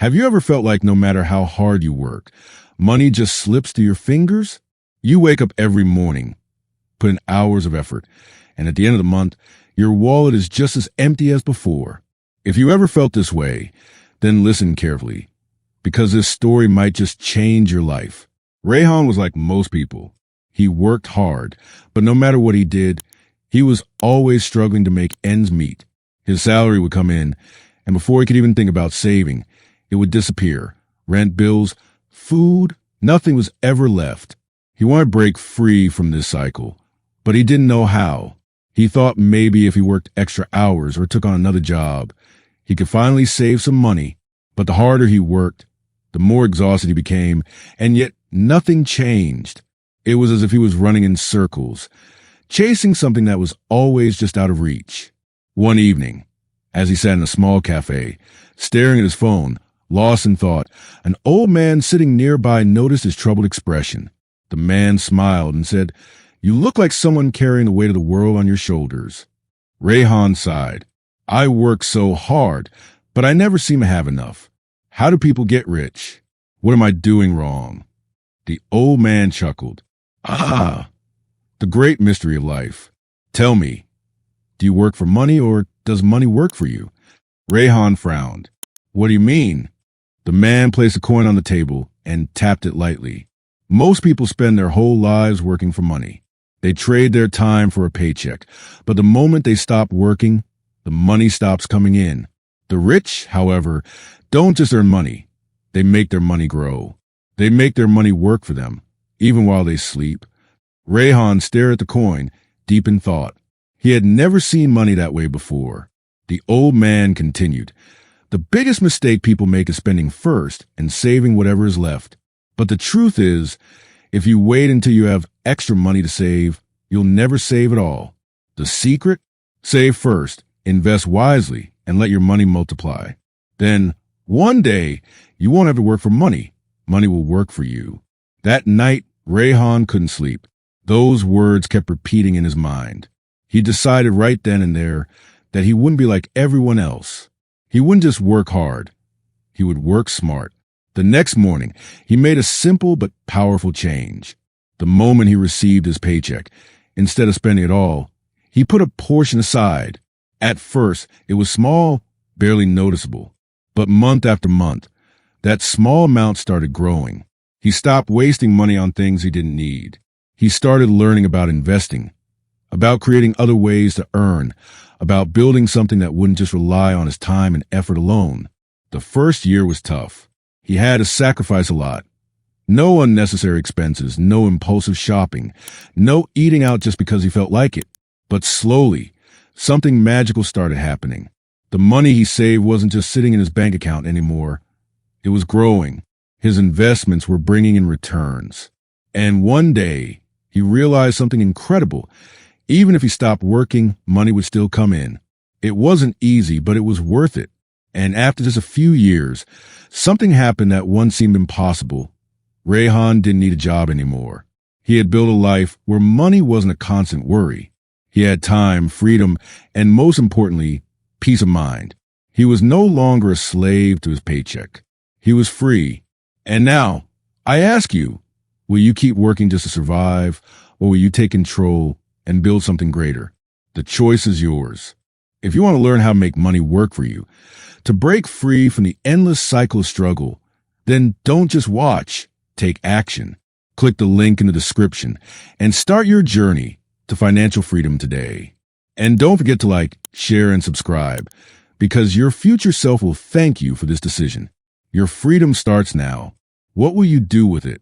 Have you ever felt like no matter how hard you work, money just slips through your fingers? You wake up every morning, put in hours of effort, and at the end of the month, your wallet is just as empty as before. If you ever felt this way, then listen carefully, because this story might just change your life. Rayhan was like most people. He worked hard, but no matter what he did, he was always struggling to make ends meet. His salary would come in, and before he could even think about saving, it would disappear. Rent, bills, food, nothing was ever left. He wanted to break free from this cycle, but he didn't know how. He thought maybe if he worked extra hours or took on another job, he could finally save some money. But the harder he worked, the more exhausted he became, and yet nothing changed. It was as if he was running in circles, chasing something that was always just out of reach. One evening, as he sat in a small cafe, staring at his phone, lost in thought, an old man sitting nearby noticed his troubled expression. The man smiled and said, "You look like someone carrying the weight of the world on your shoulders." Rayhan sighed. "I work so hard, but I never seem to have enough. How do people get rich? What am I doing wrong?" The old man chuckled. "Ah, the great mystery of life. Tell me, do you work for money or does money work for you?" Rayhan frowned. "What do you mean?" The man placed a coin on the table and tapped it lightly. Most people spend their whole lives working for money. They trade their time for a paycheck, but the moment they stop working, the money stops coming in. The rich, however, don't just earn money. They make their money grow. They make their money work for them, even while they sleep. Rayhan stared at the coin, deep in thought. He had never seen money that way before. The old man continued, "The biggest mistake people make is spending first and saving whatever is left. But the truth is, if you wait until you have extra money to save, you'll never save at all. The secret? Save first, invest wisely, and let your money multiply. Then, one day, you won't have to work for money. Money will work for you." That night, Rayhan couldn't sleep. Those words kept repeating in his mind. He decided right then and there that he wouldn't be like everyone else. He wouldn't just work hard. He would work smart. The next morning, he made a simple but powerful change. The moment he received his paycheck, instead of spending it all, he put a portion aside. At first, it was small, barely noticeable. But month after month, that small amount started growing. He stopped wasting money on things he didn't need. He started learning about investing, about creating other ways to earn, about building something that wouldn't just rely on his time and effort alone. The first year was tough. He had to sacrifice a lot. No unnecessary expenses, no impulsive shopping, no eating out just because he felt like it. But slowly, something magical started happening. The money he saved wasn't just sitting in his bank account anymore. It was growing. His investments were bringing in returns. And one day, he realized something incredible. Even if he stopped working, money would still come in. It wasn't easy, but it was worth it. And after just a few years, something happened that once seemed impossible. Rayhan didn't need a job anymore. He had built a life where money wasn't a constant worry. He had time, freedom, and most importantly, peace of mind. He was no longer a slave to his paycheck. He was free. And now, I ask you, will you keep working just to survive, or will you take control and build something greater? The choice is yours. If you want to learn how to make money work for you, to break free from the endless cycle of struggle, then don't just watch, take action. Click the link in the description and start your journey to financial freedom today. And don't forget to like, share, and subscribe, because your future self will thank you for this decision. Your freedom starts now. What will you do with it?